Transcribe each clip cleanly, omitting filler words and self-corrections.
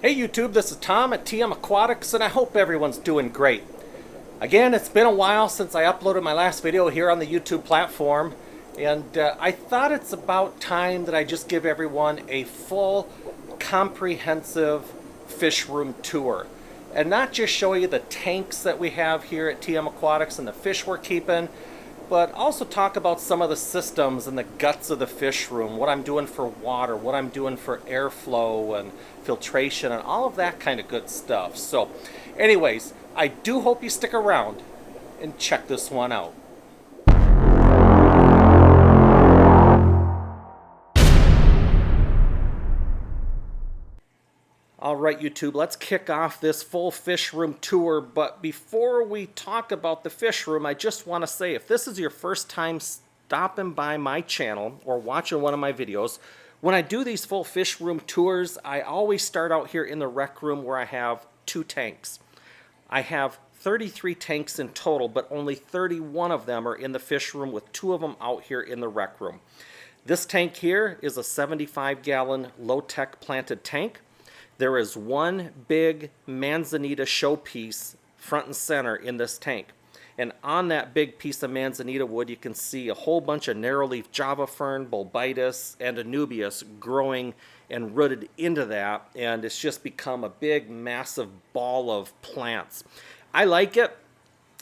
Hey YouTube, this is Tom at TM Aquatics, and I hope everyone's doing great. Again, it's been a while since I uploaded my last video here on the YouTube platform, and I thought it's about time that I just give everyone a full, comprehensive fish room tour. And not just show you the tanks that we have here at TM Aquatics and the fish we're keeping, but also talk about some of the systems and the guts of the fish room, what I'm doing for water, what I'm doing for airflow and filtration and all of that kind of good stuff. So anyways, I do hope you stick around and check this one out. All right, YouTube, let's kick off this full fish room tour. But before we talk about the fish room, I just want to say, if this is your first time stopping by my channel or watching one of my videos, when I do these full fish room tours, I always start out here in the rec room where I have 2 tanks. I have 33 tanks in total, but only 31 of them are in the fish room, with 2 of them out here in the rec room. This tank here is a 75-gallon low-tech planted tank. There is one big manzanita showpiece front and center in this tank. And on that big piece of manzanita wood, you can see a whole bunch of narrowleaf java fern, bulbitis, and anubias growing and rooted into that. And it's just become a big, massive ball of plants. I like it.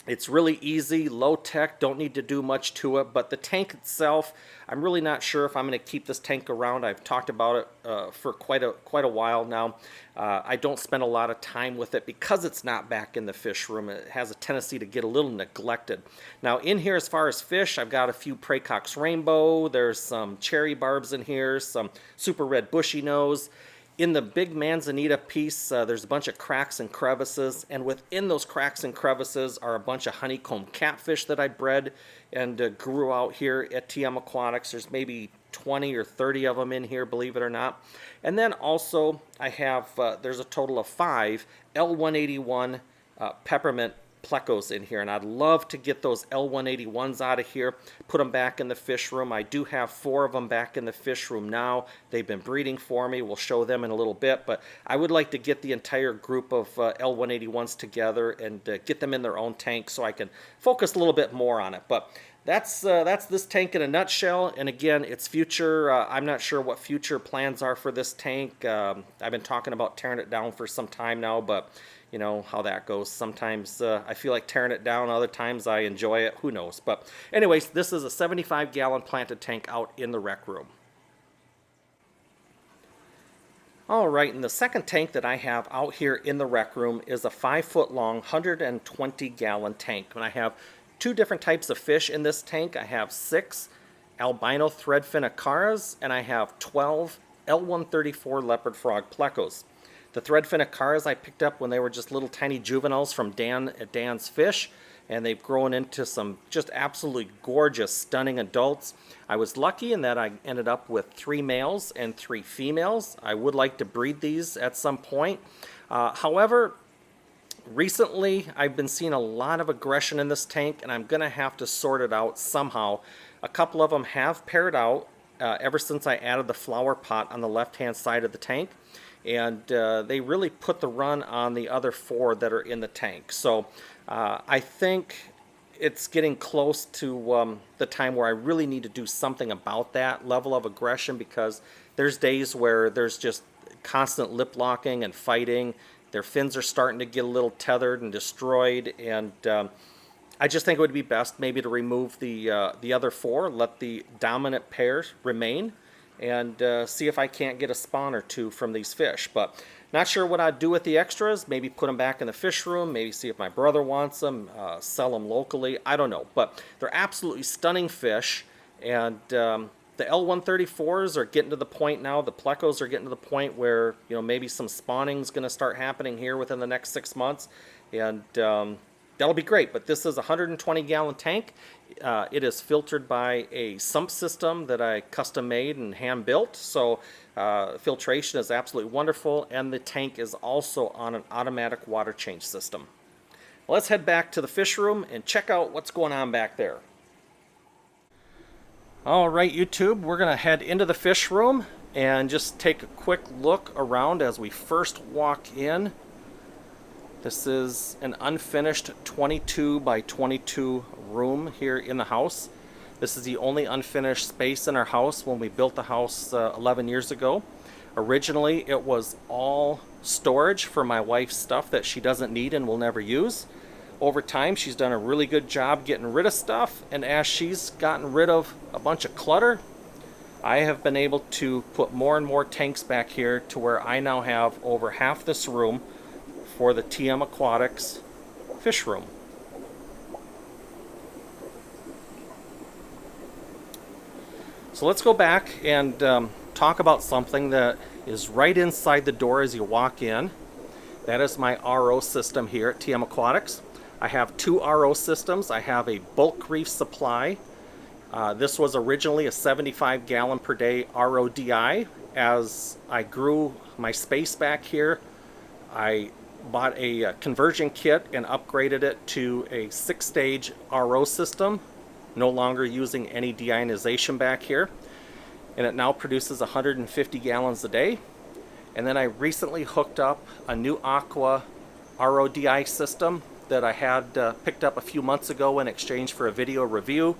It's really easy, low tech, don't need to do much to it, but the tank itself, I'm really not sure if I'm going to keep this tank around. I've talked about it for quite a while now. I don't spend a lot of time with it because it's not back in the fish room. It has a tendency to get a little neglected. Now in here, as far as fish, I've got a few Pracox rainbow, there's some cherry barbs in here, some super red bushy nose. In the big manzanita piece, there's a bunch of cracks and crevices, and within those cracks and crevices are a bunch of honeycomb catfish that I bred and grew out here at TM Aquatics. There's maybe 20 or 30 of them in here, believe it or not. And then also I have, there's a total of 5 L181 peppermint plecos in here, and I'd love to get those L181s out of here, put them back in the fish room. I do have 4 of them back in the fish room now. They've been breeding for me. We'll show them in a little bit, but I would like to get the entire group of L181s together and get them in their own tank so I can focus a little bit more on it. But that's this tank in a nutshell. And again, it's future. I'm not sure what future plans are for this tank. I've been talking about tearing it down for some time now, but you know how that goes. Sometimes I feel like tearing it down, other times I enjoy it, who knows. But anyways, this is a 75-gallon planted tank out in the rec room. All right, and the second tank that I have out here in the rec room is a 5-foot-long, 120-gallon tank. And I have 2 different types of fish in this tank. I have 6 albino threadfin acaras, and I have 12 L134 leopard frog plecos. The threadfin acaras I picked up when they were just little tiny juveniles from Dan at Dan's Fish, and they've grown into some just absolutely gorgeous, stunning adults. I was lucky in that I ended up with 3 males and 3 females. I would like to breed these at some point. However, recently I've been seeing a lot of aggression in this tank, and I'm going to have to sort it out somehow. A couple of them have paired out ever since I added the flower pot on the left-hand side of the tank. And they really put the run on the other 4 that are in the tank. So I think it's getting close to the time where I really need to do something about that level of aggression, because there's days where there's just constant lip locking and fighting. Their fins are starting to get a little tethered and destroyed, and I just think it would be best maybe to remove the other 4, let the dominant pair remain, and see if I can't get a spawn or 2 from these fish. But not sure what I'd do with the extras. Maybe put them back in the fish room, maybe see if my brother wants them, sell them locally, I don't know. But they're absolutely stunning fish, and the L134s are getting to the point now, the plecos are getting to the point where, you know, maybe some spawning is going to start happening here within the next 6 months, and that'll be great. But this is a 120-gallon tank. It is filtered by a sump system that I custom made and hand built. So filtration is absolutely wonderful, and the tank is also on an automatic water change system. Well, let's head back to the fish room and check out what's going on back there. All right, YouTube, we're going to head into the fish room and just take a quick look around as we first walk in. This is an unfinished 22 by 22 room here in the house. This is the only unfinished space in our house when we built the house 11 years ago. Originally, it was all storage for my wife's stuff that she doesn't need and will never use. Over time, she's done a really good job getting rid of stuff, and as she's gotten rid of a bunch of clutter, I have been able to put more and more tanks back here to where I now have over half this room for the TM Aquatics fish room. So let's go back and talk about something that is right inside the door as you walk in. That is my RO system here at TM Aquatics. I have two RO systems. I have a bulk reef supply. This was originally a 75 gallon per day RODI. As I grew my space back here, I bought a conversion kit and upgraded it to a 6-stage RO system, no longer using any deionization back here, and it now produces 150 gallons a day. And then I recently hooked up a new Aqua RODI system that I had picked up a few months ago in exchange for a video review.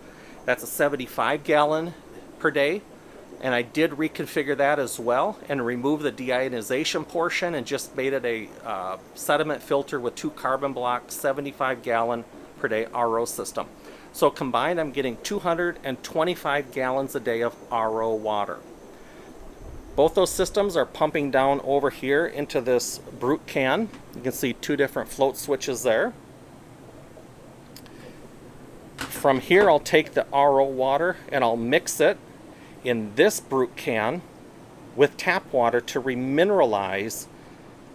That's a 75 gallon per day, and I did reconfigure that as well and remove the deionization portion and just made it a sediment filter with 2 carbon blocks, 75 gallon per day RO system. So combined, I'm getting 225 gallons a day of RO water. Both those systems are pumping down over here into this brute can. You can see 2 different float switches there. From here, I'll take the RO water and I'll mix it in this brute can with tap water to remineralize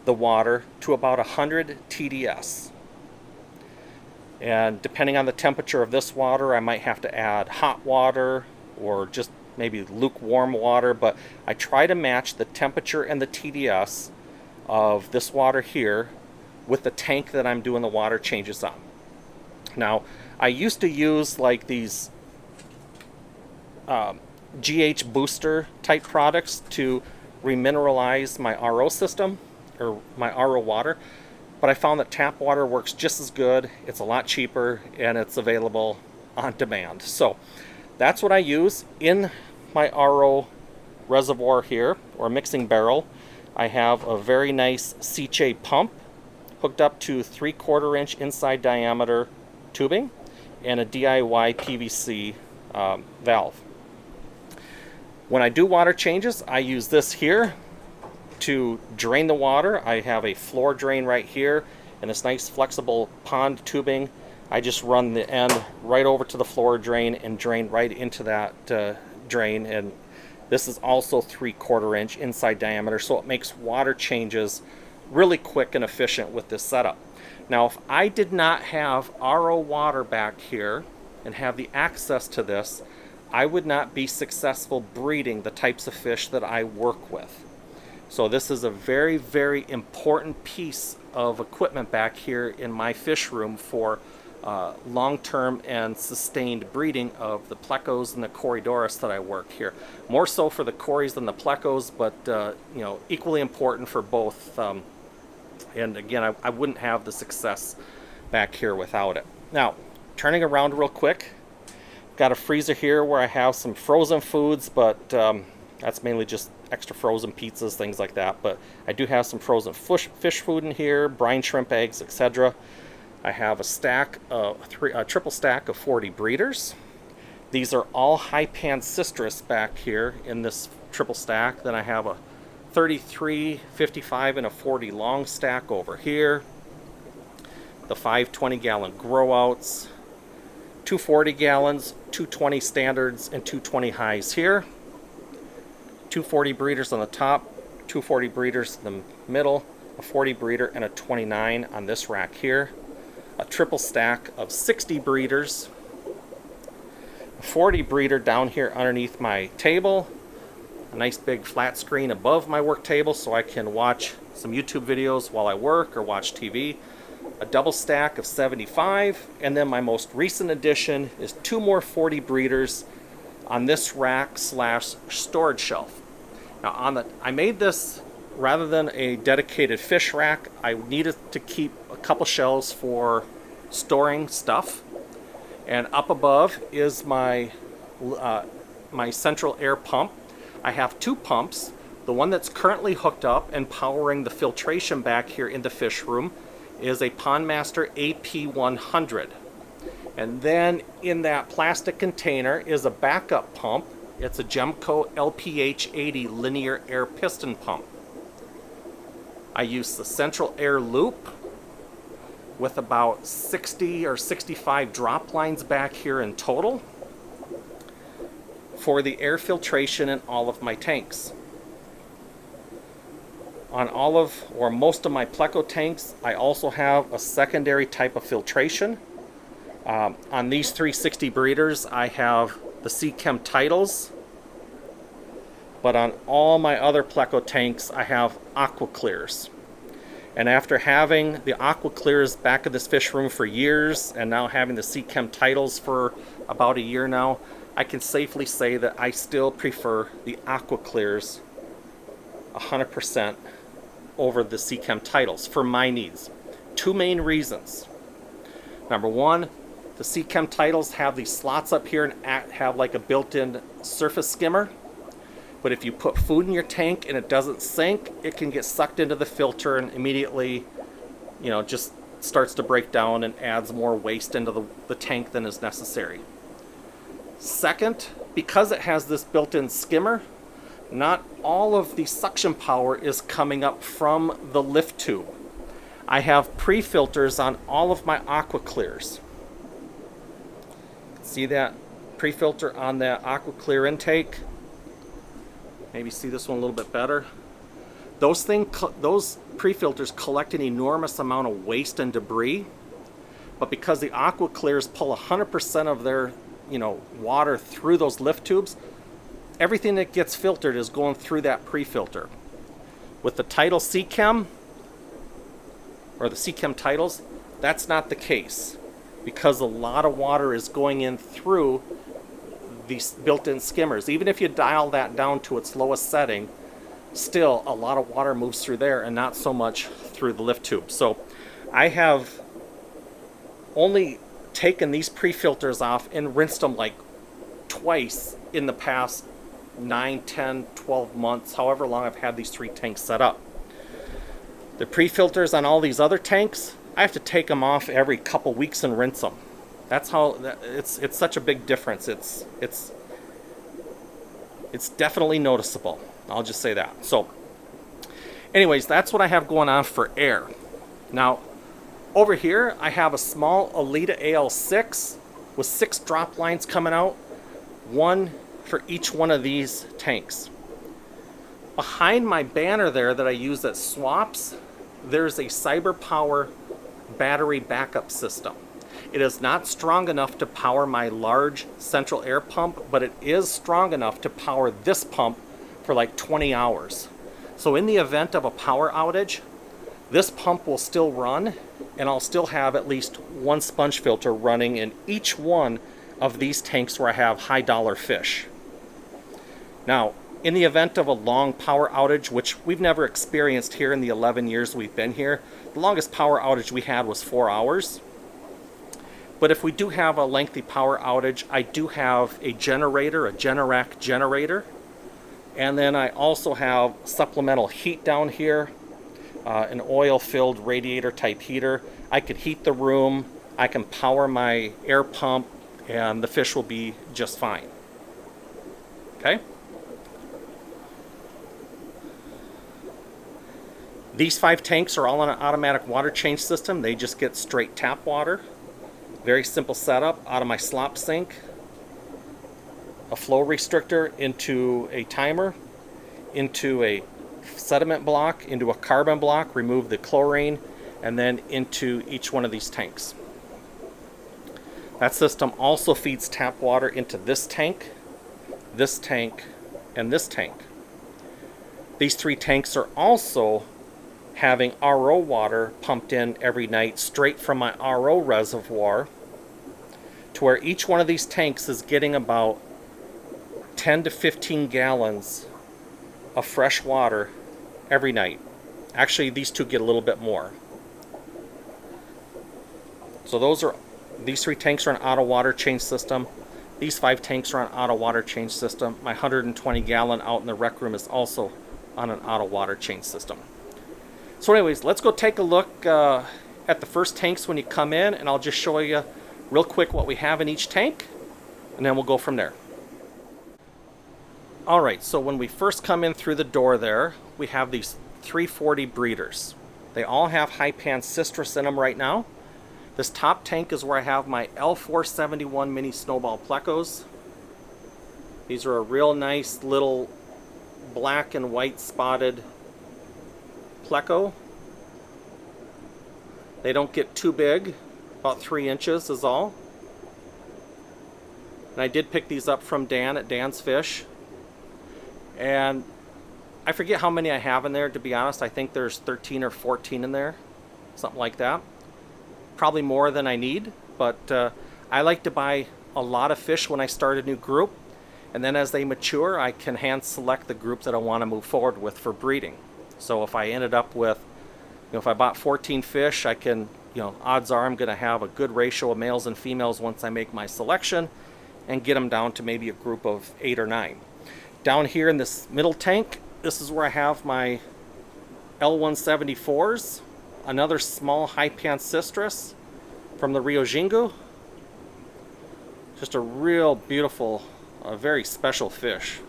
the water to about 100 TDS. And depending on the temperature of this water, I might have to add hot water or just maybe lukewarm water, but I try to match the temperature and the TDS of this water here with the tank that I'm doing the water changes on. Now, I used to use like these GH booster type products to remineralize my RO system or my RO water, but I found that tap water works just as good. It's a lot cheaper and it's available on demand. So that's what I use in my RO reservoir here, or mixing barrel. I have a very nice Seche pump hooked up to 3/4 inch inside diameter tubing and a DIY PVC valve. When I do water changes, I use this here to drain the water. I have a floor drain right here and this nice flexible pond tubing. I just run the end right over to the floor drain and drain right into that drain, and this is also 3/4 inch inside diameter, so it makes water changes really quick and efficient with this setup. Now, if I did not have RO water back here and have the access to this, I would not be successful breeding the types of fish that I work with. So this is a very, very important piece of equipment back here in my fish room for long-term and sustained breeding of the Plecos and the Corydoras that I work here. More so for the Corys than the Plecos, but you know, equally important for both. And again, I wouldn't have the success back here without it. Now, turning around real quick, got a freezer here where I have some frozen foods, but that's mainly just extra frozen pizzas, things like that. But I do have some frozen fish food in here, brine shrimp, eggs, etc. I have a stack of a triple stack of 40 breeders. These are all high pan citrus back here in this triple stack. Then I have a 33, 55, and a 40 long stack over here. The 5 20-gallon grow outs, 2 40 gallons, 2 20 standards, and 2 20 highs here. 2 40 breeders on the top, 2 40 breeders in the middle, a 40 breeder, and a 29 on this rack here. A triple stack of 60 breeders, a 40 breeder down here underneath my table, a nice big flat screen above my work table so I can watch some YouTube videos while I work or watch TV, a double stack of 75, and then my most recent addition is 2 more 40 breeders on this rack slash storage shelf. Now I made this rather than a dedicated fish rack. I needed to keep a couple shelves for storing stuff. And up above is my my central air pump. I have two pumps. The one that's currently hooked up and powering the filtration back here in the fish room is a Pondmaster AP100. And then in that plastic container is a backup pump. It's a Gemco LPH80 linear air piston pump. I use the central air loop with about 60 or 65 drop lines back here in total for the air filtration in all of my tanks. On all of, or most of my Pleco tanks, I also have a secondary type of filtration. On these 360 breeders, I have the Seachem titles, but on all my other Pleco tanks, I have aqua clears. And after having the aqua clears back of this fish room for years, and now having the Seachem titles for about a year now, I can safely say that I still prefer the aqua clears 100% over the Seachem titles for my needs. Two main reasons. Number one, the Seachem titles have these slots up here and have like a built-in surface skimmer. But if you put food in your tank and it doesn't sink, it can get sucked into the filter and immediately, you know, just starts to break down and adds more waste into the tank than is necessary. Second, because it has this built-in skimmer, not all of the suction power is coming up from the lift tube. I have pre-filters on all of my aqua clears. See that pre-filter on that aqua clear intake? Maybe see this one a little bit better. Those pre-filters collect an enormous amount of waste and debris, but because the aqua clears pull 100% of their, you know, water through those lift tubes, everything that gets filtered is going through that pre-filter. With the Title Seachem, or the Seachem titles, that's not the case, because a lot of water is going in through these built-in skimmers. Even if you dial that down to its lowest setting, still a lot of water moves through there and not so much through the lift tube. So I have only taken these pre-filters off and rinsed them like twice in the past 9, 10, 12 months, however long I've had these three tanks set up. The pre-filters on all these other tanks, I have to take them off every couple weeks and rinse them. That's how it's such a big difference. It's definitely noticeable. I'll just say that. So anyways, that's what I have going on for air. Now over here I have a small Alita AL6 with 6 drop lines coming out, one for each one of these tanks. Behind my banner there that I use that swaps, there's a CyberPower battery backup system. It is not strong enough to power my large central air pump, but it is strong enough to power this pump for like 20 hours. So in the event of a power outage, this pump will still run, and I'll still have at least one sponge filter running in each one of these tanks where I have high dollar fish. Now, in the event of a long power outage, which we've never experienced here in the 11 years we've been here, the longest power outage we had was 4 hours. But if we do have a lengthy power outage, I do have a generator, a Generac generator. And then I also have supplemental heat down here, an oil-filled radiator type heater. I could heat the room, I can power my air pump, and the fish will be just fine. Okay? These 5 tanks are all on an automatic water change system. They just get straight tap water. Very simple setup. Out of my slop sink, a flow restrictor into a timer, into a sediment block, into a carbon block, remove the chlorine, and then into each one of these tanks. That system also feeds tap water into this tank, and this tank. These 3 tanks are also having RO water pumped in every night straight from my RO reservoir, to where each one of these tanks is getting about 10 to 15 gallons of fresh water every night. Actually, these two get a little bit more. So these 3 tanks are an auto water change system. These 5 tanks are on auto water change system. My 120 gallon out in the rec room is also on an auto water change system. So anyways, let's go take a look at the first tanks when you come in, and I'll just show you real quick what we have in each tank, and then we'll go from there. Alright, so when we first come in through the door there, we have these 340 breeders. They all have high pan citrus in them right now. This top tank is where I have my L471 mini snowball plecos. These are a real nice little black and white spotted pleco. They don't get too big, about 3 inches is all. And I did pick these up from Dan at Dan's Fish. And I forget how many I have in there, to be honest. I think there's 13 or 14 in there, something like that. Probably more than I need, but I like to buy a lot of fish when I start a new group, and then as they mature I can hand select the group that I want to move forward with for breeding. So if I ended up with, if I bought 14 fish, I can, odds are I'm going to have a good ratio of males and females once I make my selection and get them down to maybe a group of 8 or 9. Down here in this middle tank, this is where I have my L174s. Another small high pan citrus from the Rio Jingu. Just a real beautiful, very special fish.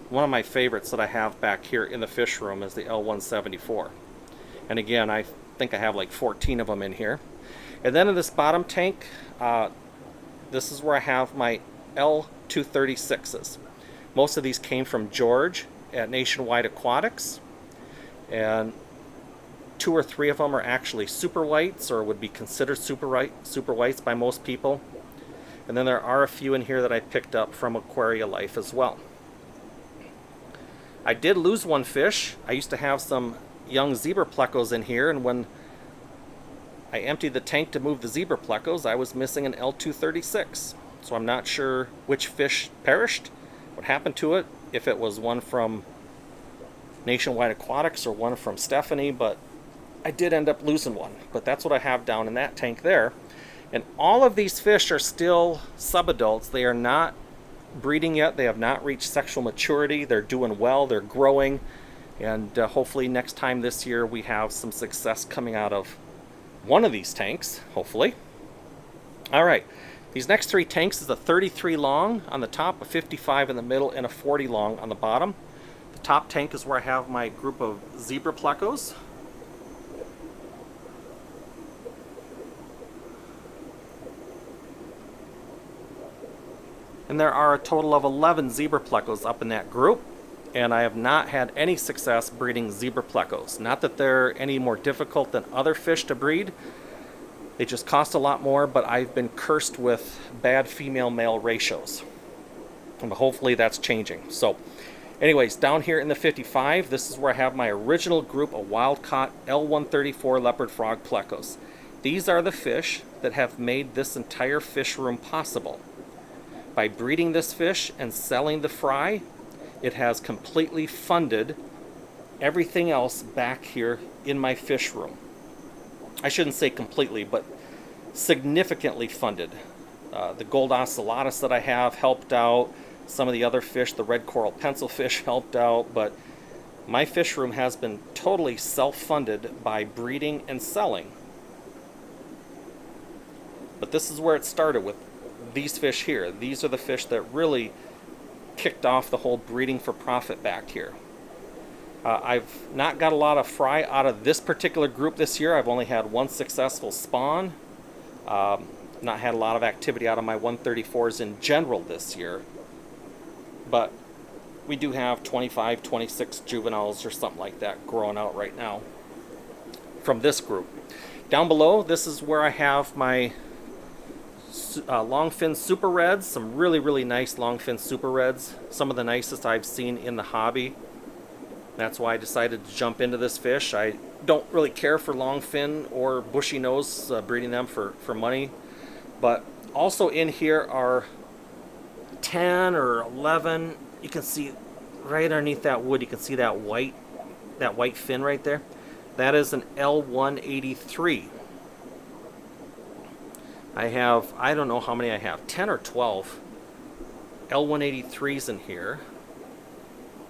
One of my favorites that I have back here in the fish room is the L174. And again, I think I have like 14 of them in here. And then in this bottom tank, this is where I have my L236s. Most of these came from George at Nationwide Aquatics. And 2 or 3 of them are actually super whites, or would be considered super whites by most people. And then there are a few in here that I picked up from Aquaria Life as well. I did lose one fish. I used to have some young zebra plecos in here, and when I emptied the tank to move the zebra plecos, I was missing an L236. So I'm not sure which fish perished, what happened to it, if it was one from Nationwide Aquatics or one from Stephanie, but I did end up losing one. But that's what I have down in that tank there. And all of these fish are still subadults. They are not breeding yet. They have not reached sexual maturity. They're doing well. They're growing. And hopefully next time this year we have some success coming out of one of these tanks, hopefully. All right. These next 3 tanks is a 33 long on the top, a 55 in the middle, and a 40 long on the bottom. The top tank is where I have my group of zebra plecos. And there are a total of 11 zebra plecos up in that group, and I have not had any success breeding zebra plecos. Not that they're any more difficult than other fish to breed. They just cost a lot more, but I've been cursed with bad female-male ratios. And hopefully that's changing. So anyways, down here in the 55, this is where I have my original group of wild-caught L134 leopard frog plecos. These are the fish that have made this entire fish room possible. By breeding this fish and selling the fry, it has completely funded everything else back here in my fish room. I shouldn't say completely, but significantly funded. The gold ocellatus that I have helped out. Some of the other fish, the red coral pencilfish, helped out. But my fish room has been totally self-funded by breeding and selling. But this is where it started with these fish here. These are the fish that really kicked off the whole breeding for profit back here. I've not got a lot of fry out of this particular group this year. I've only had one successful spawn. Not had a lot of activity out of my 134s in general this year. But we do have 25, 26 juveniles or something like that growing out right now from this group. Down below, this is where I have my longfin super reds. Some really, really nice longfin super reds. Some of the nicest I've seen in the hobby. That's why I decided to jump into this fish. I don't really care for longfin or bushy nose, breeding them for money. But also in here are 10 or 11 you can see right underneath that wood, you can see that white fin right there. That is an L183. I don't know how many I have, 10 or 12 L183s in here.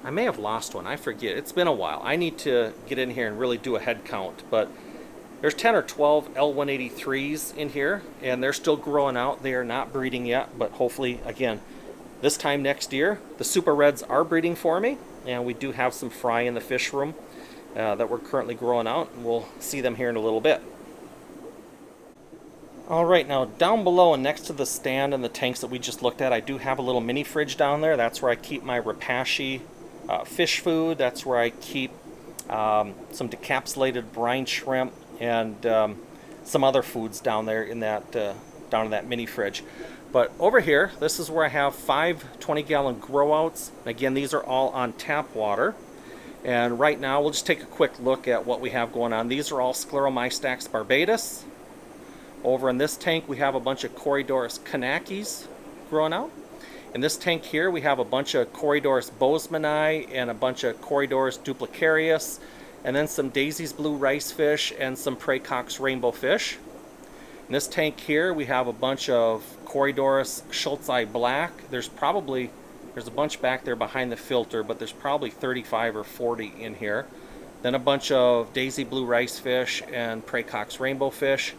I may have lost one, I forget. It's been a while. I need to get in here and really do a head count, but there's 10 or 12 L183s in here, and they're still growing out. They are not breeding yet, but hopefully, again, this time next year, the Super Reds are breeding for me, and we do have some fry in the fish room that we're currently growing out, and we'll see them here in a little bit. Alright, now down below and next to the stand and the tanks that we just looked at, I do have a little mini fridge down there. That's where I keep my Rapashi fish food. That's where I keep some decapsulated brine shrimp and some other foods down there in that down in that mini fridge. But over here, this is where I have 5 20-gallon grow outs. Again, these are all on tap water. And right now, we'll just take a quick look at what we have going on. These are all Scleromystax barbatus. Over in this tank, we have a bunch of Corydoras kanakis growing out. In this tank here, we have a bunch of Corydoras bozemanii and a bunch of Corydoras duplicarius, and then some Daisy's blue rice fish and some Praecox rainbow fish. In this tank here, we have a bunch of Corydoras schultzii black. There's a bunch back there behind the filter, but there's probably 35 or 40 in here. Then a bunch of Daisy blue rice fish and Praecox rainbow fish.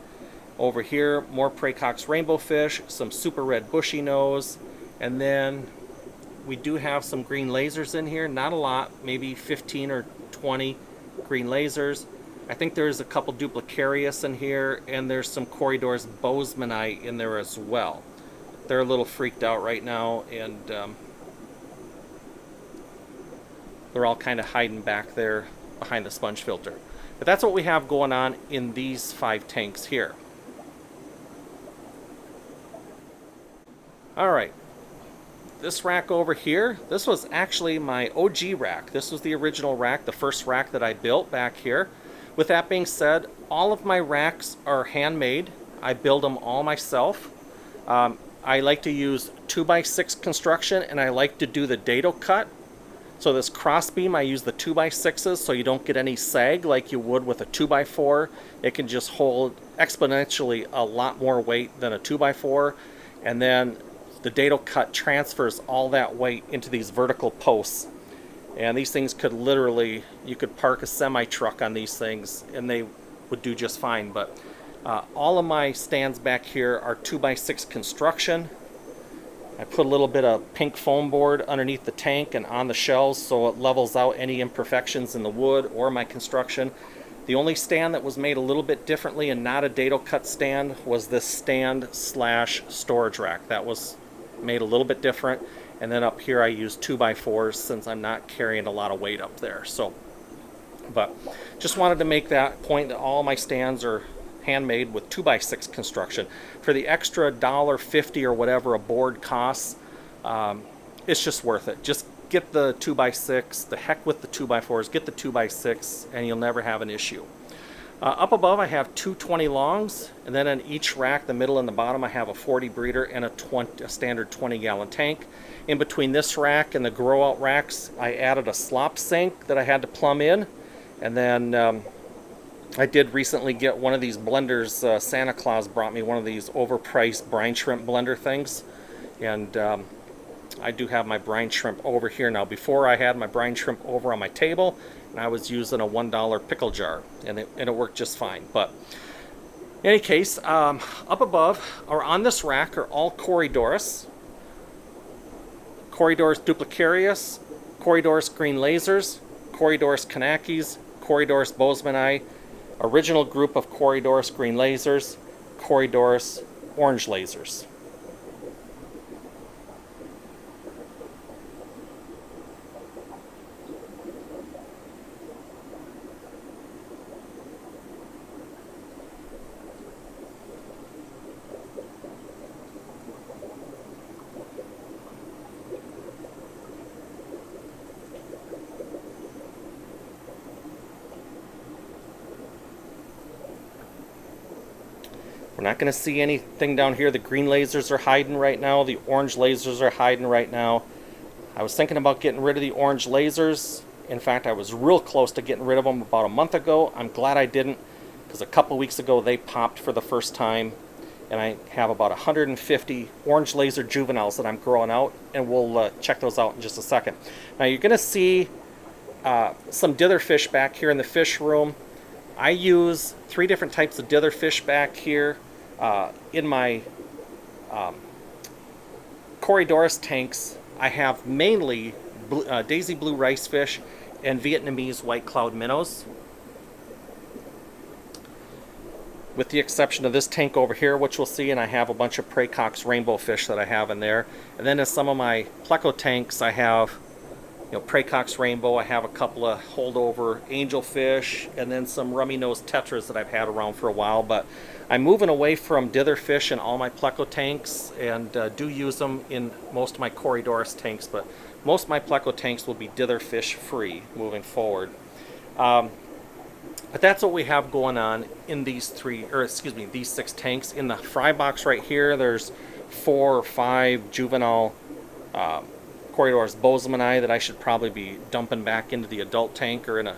Over here, more Praecox rainbow fish, some super red bushy nose, and then we do have some green lasers in here. Not a lot, maybe 15 or 20 green lasers. I think there's a couple duplicarius in here, and there's some Corydoras bozemanii in there as well. They're a little freaked out right now, and they're all kind of hiding back there behind the sponge filter. But that's what we have going on in these 5 tanks here. Alright, this rack over here, this was actually my OG rack. This was the original rack, the first rack that I built back here. With that being said, all of my racks are handmade. I build them all myself. I like to use 2x6 construction, and I like to do the dado cut. So this cross beam, I use the 2x6s so you don't get any sag like you would with a 2x4. It can just hold exponentially a lot more weight than a 2x4. And then the dado cut transfers all that weight into these vertical posts. And these things could literally, you could park a semi-truck on these things and they would do just fine. But all of my stands back here are 2x6 construction. I put a little bit of pink foam board underneath the tank and on the shelves so it levels out any imperfections in the wood or my construction. The only stand that was made a little bit differently and not a dado cut stand was this stand slash storage rack. That was made a little bit different. And then up here I use 2x4s since I'm not carrying a lot of weight up there. So, but just wanted to make that point that all my stands are handmade with 2x6 construction. For the extra $1.50 or whatever a board costs, it's just worth it. Just get the 2x6, the heck with the 2x4s, get the 2x6 and you'll never have an issue. Up above I have 2 20 longs, and then in each rack, the middle and the bottom, I have a 40 breeder and a standard 20-gallon tank. In between this rack and the grow out racks, I added a slop sink that I had to plumb in, and then I did recently get one of these blenders. Santa Claus brought me one of these overpriced brine shrimp blender things, and I do have my brine shrimp over here now. Before I had my brine shrimp over on my table, and I was using a $1 pickle jar, and it worked just fine. But in any case, up above or on this rack are all Corydoras, Corydoras duplicarius, Corydoras green lasers, Corydoras kanakis, Corydoras bozemanii, original group of Corydoras green lasers, Corydoras orange lasers. We're not going to see anything down here. The green lasers are hiding right now. The orange lasers are hiding right now. I was thinking about getting rid of the orange lasers. In fact, I was real close to getting rid of them about a month ago. I'm glad I didn't, because a couple weeks ago they popped for the first time, and I have about 150 orange laser juveniles that I'm growing out, and we'll check those out in just a second. Now you're going to see some dither fish back here in the fish room. I use 3 different types of dither fish back here in my Corydoras tanks. I have mainly daisy blue rice fish and Vietnamese white cloud minnows, with the exception of this tank over here, which we'll see, and I have a bunch of Pleco rainbow fish that I have in there. And then in some of my Pleco tanks, I have, you know, Pleco rainbow. I have a couple of holdover angelfish, and then some rummy nose tetras that I've had around for a while. But I'm moving away from dither fish in all my Pleco tanks, and do use them in most of my Corydoras tanks, but most of my Pleco tanks will be dither fish free moving forward. But that's what we have going on in these these 6 tanks. In the fry box right here, there's 4 or 5 juvenile Corydoras bosemani that I should probably be dumping back into the adult tank or in a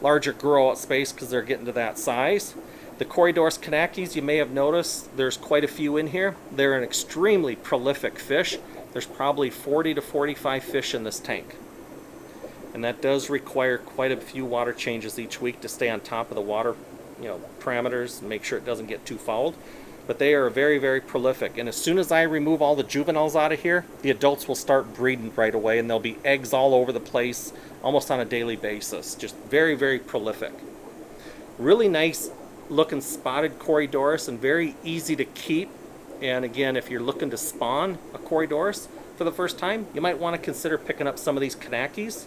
larger grow out space, because they're getting to that size. The Corydoras kanakis, you may have noticed, there's quite a few in here. They're an extremely prolific fish. There's probably 40 to 45 fish in this tank. And that does require quite a few water changes each week to stay on top of the water, you know, parameters and make sure it doesn't get too fouled. But they are very, very prolific. And as soon as I remove all the juveniles out of here, the adults will start breeding right away, and there'll be eggs all over the place almost on a daily basis. Just very, very prolific. Really nice looking spotted Corydoras, and very easy to keep. And again, if you're looking to spawn a Corydoras for the first time, you might want to consider picking up some of these kanakis.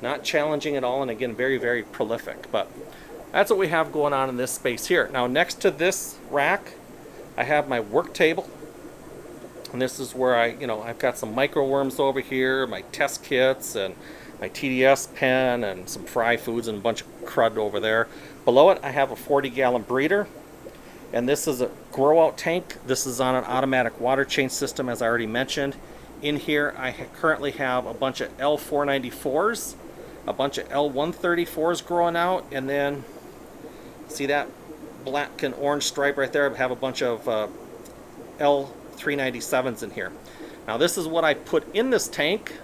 Not challenging at all, and again, very, very prolific. But that's what we have going on in this space here. Now, next to this rack, I have my work table. And this is where I've got some microworms over here, my test kits, and my TDS pen, and some fry foods, and a bunch of crud over there. Below it, I have a 40-gallon breeder. And this is a grow-out tank. This is on an automatic water change system, as I already mentioned. In here, I currently have a bunch of L494s, a bunch of L134s growing out, and then see that black and orange stripe right there? I have a bunch of L397s in here. Now, this is what I put in this tank.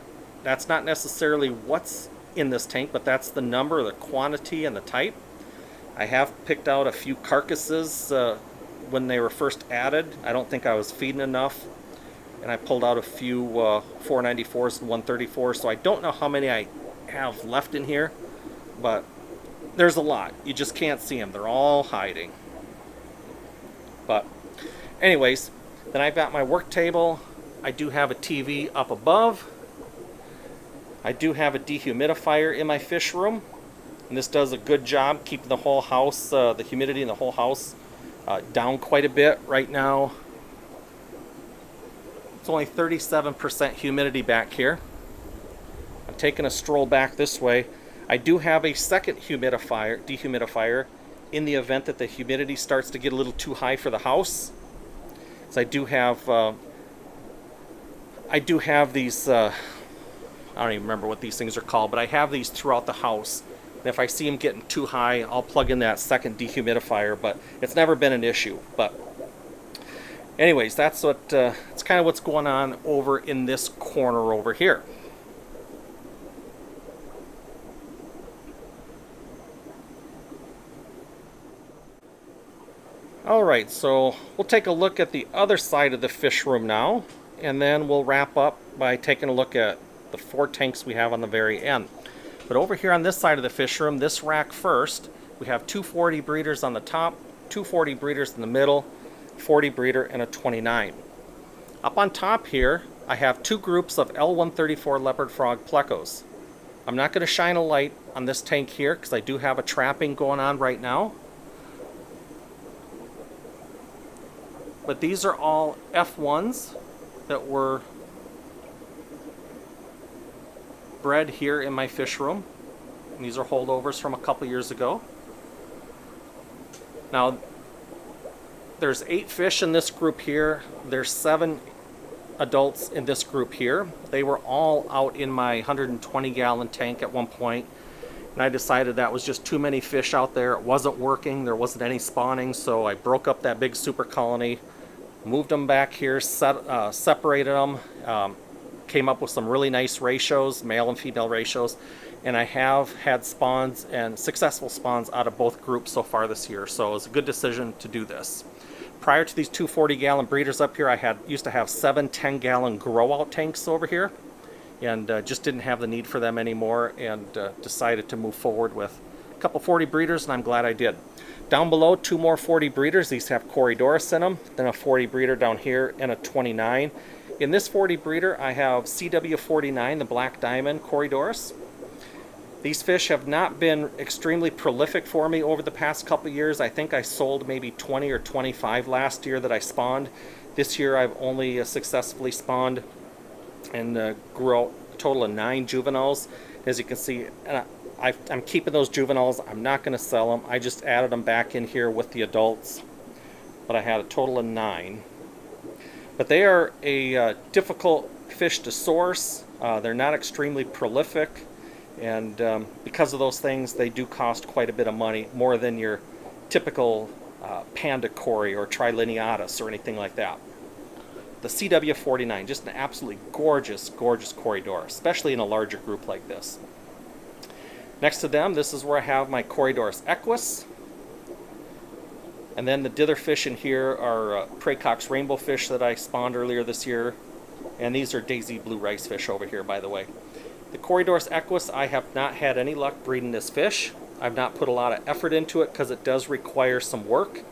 That's not necessarily what's in this tank, but that's the number, the quantity, and the type. I have picked out a few carcasses when they were first added. I don't think I was feeding enough, and I pulled out a few 494s and 134s, so I don't know how many I have left in here, but there's a lot. You just can't see them. They're all hiding. But anyways, then I've got my work table. I do have a TV up above. I do have a dehumidifier in my fish room, and this does a good job keeping the whole house, the humidity in the whole house down quite a bit. Right now, it's only 37% humidity back here. I'm taking a stroll back this way. I do have a second dehumidifier in the event that the humidity starts to get a little too high for the house. So I do have these, I don't even remember what these things are called, but I have these throughout the house. And if I see them getting too high, I'll plug in that second dehumidifier, but it's never been an issue. But anyways, that's what it's kind of what's going on over in this corner over here. Alright, so we'll take a look at the other side of the fish room now, and then we'll wrap up by taking a look at the 4 tanks we have on the very end. But over here on this side of the fish room, this rack first, we have 2 40 breeders on the top, 2 40 breeders in the middle, 40 breeder, and a 29. Up on top here, I have 2 groups of L134 leopard frog plecos. I'm not going to shine a light on this tank here because I do have a trapping going on right now. But these are all F1s that were bred here in my fish room. And these are holdovers from a couple years ago. Now, there's 8 fish in this group here. There's 7 adults in this group here. They were all out in my 120-gallon tank at one point, and I decided that was just too many fish out there. It wasn't working. There wasn't any spawning, so I broke up that big super colony, moved them back here, separated them, came up with some really nice ratios, male and female ratios, and I have had spawns and successful spawns out of both groups so far this year, so it was a good decision to do this. Prior to these two 40-gallon breeders up here, I used to have 7 10-gallon grow-out tanks over here, and just didn't have the need for them anymore, and decided to move forward with a couple 40 breeders, and I'm glad I did. Down below, 2 more 40 breeders. These have Corydoras in them, then a 40 breeder down here, and a 29. In this 40 breeder, I have CW49, the black diamond Corydoras. These fish have not been extremely prolific for me over the past couple years. I think I sold maybe 20 or 25 last year that I spawned. This year I've only successfully spawned and grew out a total of 9 juveniles. As you can see, I'm keeping those juveniles. I'm not going to sell them. I just added them back in here with the adults. But I had a total of 9. But they are a difficult fish to source. They're not extremely prolific. And because of those things, they do cost quite a bit of money, more than your typical panda cory or trilineatus or anything like that. The CW49, just an absolutely gorgeous, gorgeous Corydoras, especially in a larger group like this. Next to them, this is where I have my Corydoras equus. And then the dither fish in here are Praecox rainbow fish that I spawned earlier this year. And these are daisy blue rice fish over here, by the way. The Corydoras equus, I have not had any luck breeding this fish. I've not put a lot of effort into it because it does require some work. It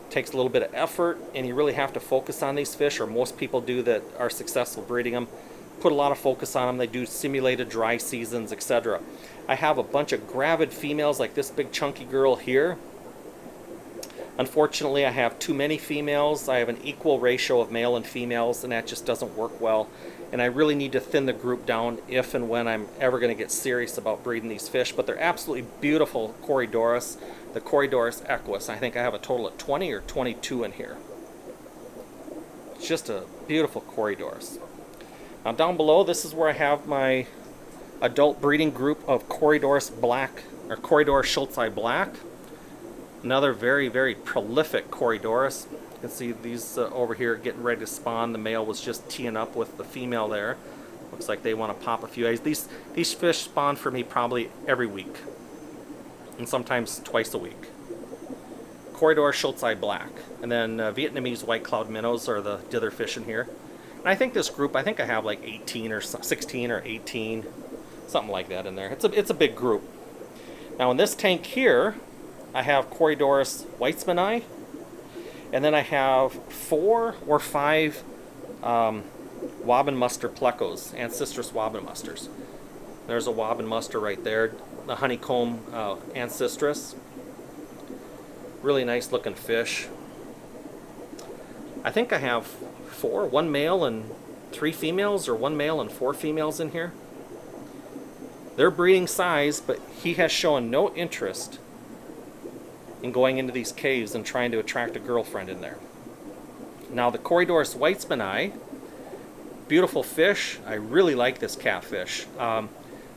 takes a little bit of effort, and you really have to focus on these fish, or most people do that are successful breeding them. Put a lot of focus on them. They do simulated dry seasons, etc. I have a bunch of gravid females like this big chunky girl here. Unfortunately, I have too many females. I have an equal ratio of male and females, and that just doesn't work well. And I really need to thin the group down if and when I'm ever going to get serious about breeding these fish. But they're absolutely beautiful Corydoras, the Corydoras equus. I think I have a total of 20 or 22 in here. It's just a beautiful Corydoras. Now down below, this is where I have my adult breeding group of Corydoras black, or Corydoras schultzii black. Another very, very prolific Corydoras. You can see these over here getting ready to spawn. The male was just teeing up with the female there. Looks like they want to pop a few eggs. These fish spawn for me probably every week, and sometimes twice a week. Corydoras schultzii black. And then Vietnamese white cloud minnows are the dither fish in here. And I think this group, I think I have like 18 or 16 or 18, something like that in there. It's a big group. Now in this tank here, I have Corydoras weitzmanni, and then I have 4 or 5 Wabenmuster plecos, Ancistrus wabenmusters. There's a wabenmuster right there, the honeycomb Ancistrus. Really nice looking fish. I think I have 4, 1 male and 3 females, or 1 male and 4 females in here. They're breeding size, but he has shown no interest in going into these caves and trying to attract a girlfriend in there. Now the Corydoras weitzmanni, beautiful fish. I really like this catfish. I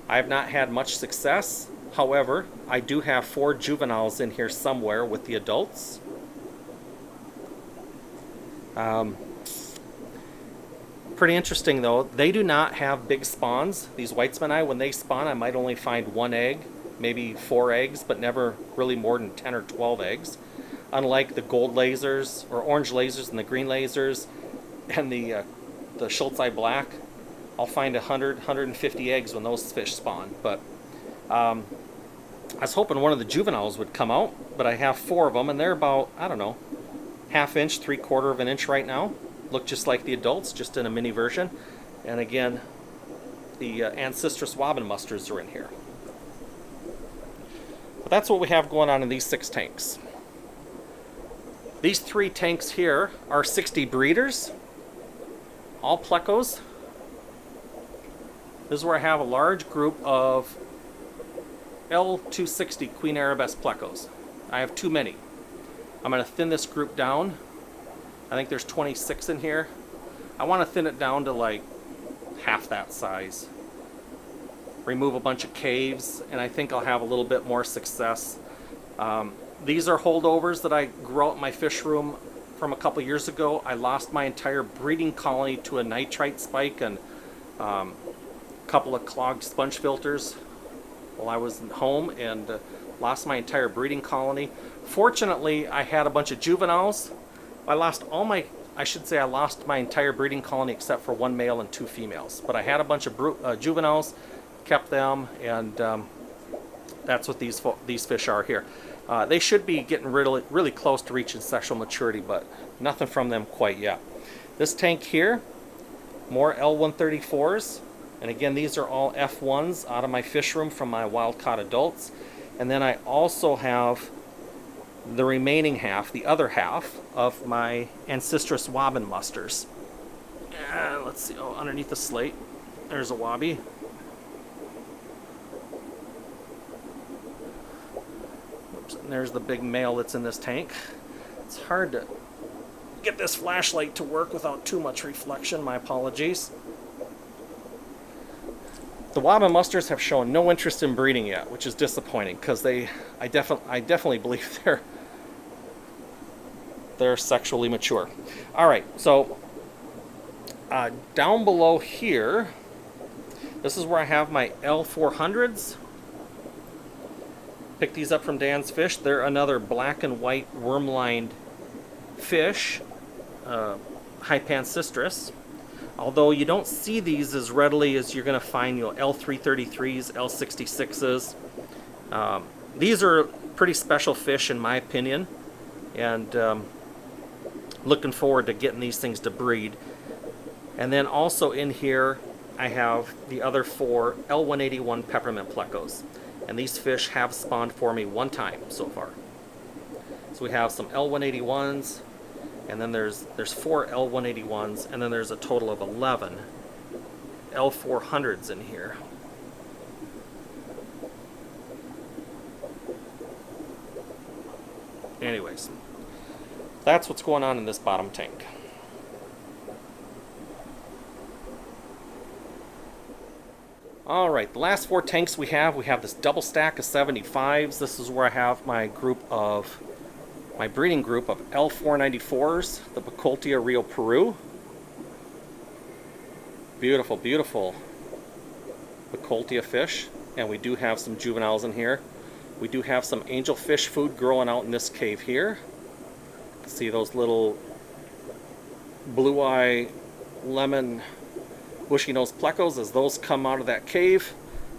have not had much success. However, I do have 4 juveniles in here somewhere with the adults. Pretty interesting though. They do not have big spawns. These weitzmanni, when they spawn, I might only find 1 egg, maybe 4 eggs, but never really more than 10 or 12 eggs. Unlike the gold lasers, or orange lasers, and the green lasers, and the schultzii black, I'll find 100, 150 eggs when those fish spawn. But I was hoping one of the juveniles would come out, but I have 4 of them, and they're about, I don't know, 1/2 inch, 3/4 of an inch right now. Look just like the adults, just in a mini version. And again, the Ancistrus wabenmusters are in here. But that's what we have going on in these 6 tanks. These 3 tanks here are 60 breeders, all plecos. This is where I have a large group of L260 Queen Arabesque plecos. I have too many. I'm going to thin this group down. I think there's 26 in here. I want to thin it down to like half that size. Remove a bunch of caves, and I think I'll have a little bit more success. These are holdovers that I grew out in my fish room from a couple years ago. I lost my entire breeding colony to a nitrite spike and a couple of clogged sponge filters while I was home, and lost my entire breeding colony. Fortunately, I had a bunch of juveniles. I lost my entire breeding colony except for one male and two females. But I had a bunch of juveniles, kept them, and that's what these fish are here. They should be getting really close to reaching sexual maturity, but nothing from them quite yet. This tank here, more L134s, and again, these are all F1s out of my fish room from my wild caught adults. And then I also have the remaining half, the other half, of my Ancistrus wobbin musters. Let's see, underneath the slate, there's a wobby. Oops, and there's the big male that's in this tank. It's hard to get this flashlight to work without too much reflection, my apologies. The wobbin musters have shown no interest in breeding yet, which is disappointing, because I definitely believe they're sexually mature. All right, so down below here, this is where I have my L400s. Picked these up from Dan's Fish. They're another black and white worm-lined fish, Hypancistrus. Although you don't see these as readily as you're going to find L333s, L66s. These are pretty special fish in my opinion, and looking forward to getting these things to breed. And then also in here I have the other 4 L181 peppermint plecos, and these fish have spawned for me one time so far. So we have some L181s, and then there's 4 L181s, and then there's a total of 11 L400s in here. Anyways, that's what's going on in this bottom tank. Alright, the last 4 tanks we have this double stack of 75s. This is where I have my breeding group of L494s, the Bacoltia Rio Peru. Beautiful, beautiful Bacoltia fish. And we do have some juveniles in here. We do have some angelfish food growing out in this cave here. See those little blue eye lemon bushy nose plecos. As those come out of that cave,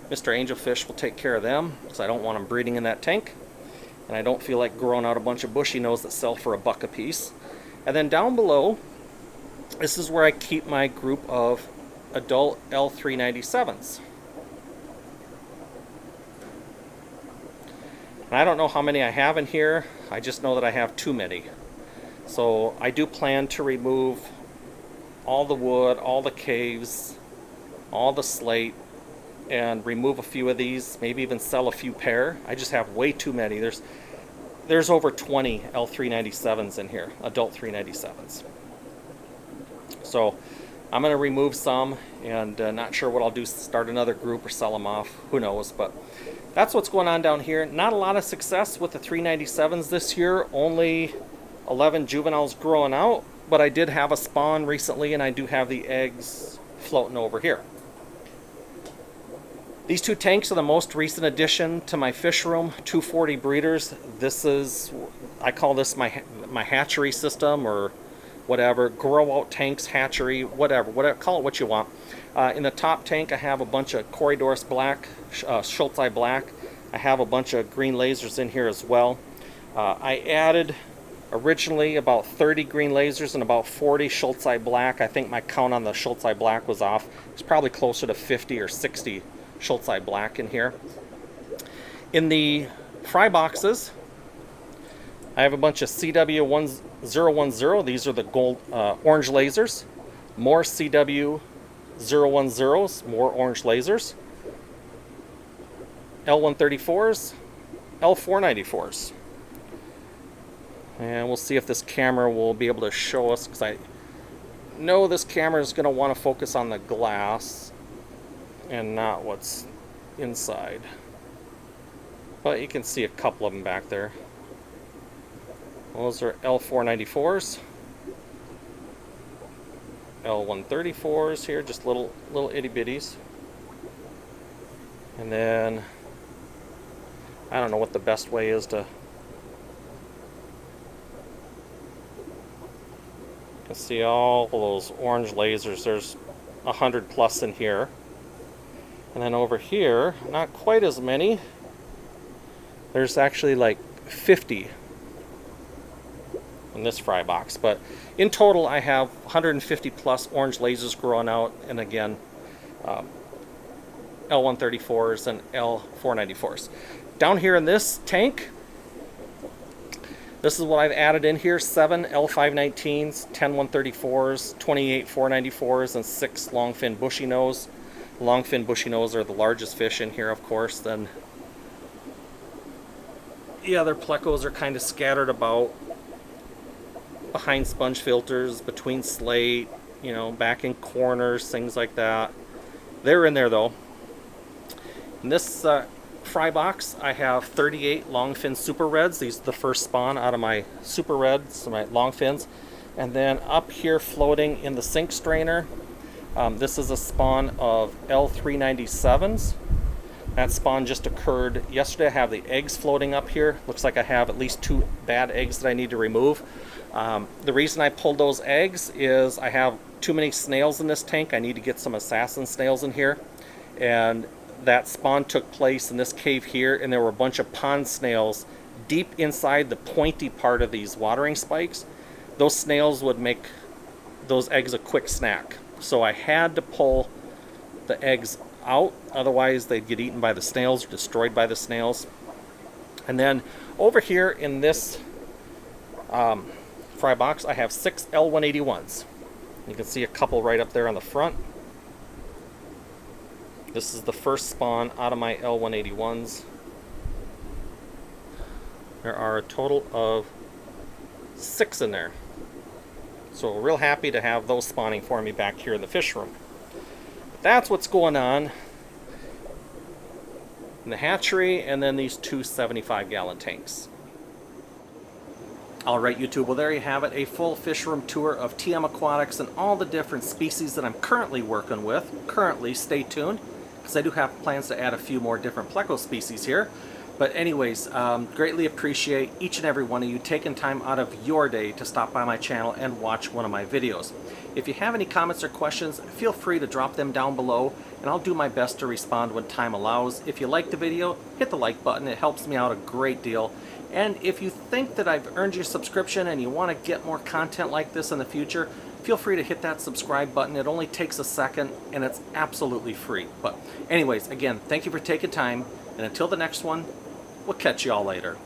Mr. Angelfish will take care of them, because I don't want them breeding in that tank. And I don't feel like growing out a bunch of bushy nose that sell for $1 a piece. And then down below, this is where I keep my group of adult L397s. And I don't know how many I have in here, I just know that I have too many. So I do plan to remove all the wood, all the caves, all the slate, and remove a few of these, maybe even sell a few pair. I just have way too many. There's over 20 L397s in here, adult 397s. So I'm going to remove some, and not sure what I'll do, start another group or sell them off, who knows. But that's what's going on down here. Not a lot of success with the 397s this year, only 11 juveniles growing out, but I did have a spawn recently, and I do have the eggs floating over here. These 2 tanks are the most recent addition to my fish room, 240 breeders. I call this my hatchery system, or whatever, grow out tanks, hatchery, whatever, call it what you want. In the top tank I have a bunch of Corydoras black, Schultzi black. I have a bunch of green lasers in here as well. I added originally about 30 green lasers and about 40 Schultzi black. I think my count on the Schultzi black was off. It's probably closer to 50 or 60 Schultzi black in here. In the fry boxes, I have a bunch of CW1010. These are the gold orange lasers. More CW010s, more orange lasers. L134s, L494s. And we'll see if this camera will be able to show us, because know this camera is going to want to focus on the glass and not what's inside. But you can see a couple of them back there. Those are L494s. L134s here, just little itty bitties. And then I don't know what the best way is to. You can see all those orange lasers. There's 100 plus in here. And then over here, not quite as many. There's actually like 50 in this fry box. But in total, I have 150 plus orange lasers growing out. And again, L134s and L494s. Down here in this tank, this is what I've added in here: 7 L519s, 10 134s, 28 494s, and 6 longfin bushy nose. Longfin bushy nose are the largest fish in here, of course. Then the other plecos are kind of scattered about behind sponge filters, between slate, you know, back in corners, things like that. They're in there though. In this fry box, I have 38 longfin super reds. These are the first spawn out of my super reds, my longfins. And then up here floating in the sink strainer, this is a spawn of L397s. That spawn just occurred yesterday. I have the eggs floating up here. Looks like I have at least 2 bad eggs that I need to remove. The reason I pulled those eggs is I have too many snails in this tank. I need to get some assassin snails in here. And that spawn took place in this cave here, and there were a bunch of pond snails deep inside the pointy part of these watering spikes. Those snails would make those eggs a quick snack. So I had to pull the eggs out, otherwise they'd get eaten by the snails or destroyed by the snails. And then over here in this fry box, I have 6 L181s. You can see a couple right up there on the front. This is the first spawn out of my L181s. There are a total of 6 in there. So we're real happy to have those spawning for me back here in the fish room. But that's what's going on in the hatchery, and then these 2 75-gallon tanks. Alright YouTube, well there you have it, a full fish room tour of TM Aquatics and all the different species that I'm currently working with. Stay tuned, because I do have plans to add a few more different Pleco species here. But anyways, greatly appreciate each and every one of you taking time out of your day to stop by my channel and watch one of my videos. If you have any comments or questions, feel free to drop them down below, and I'll do my best to respond when time allows. If you like the video, hit the like button. It helps me out a great deal. And if you think that I've earned your subscription and you want to get more content like this in the future, feel free to hit that subscribe button. It only takes a second, and it's absolutely free. But anyways, again, thank you for taking time, and until the next one, we'll catch you all later.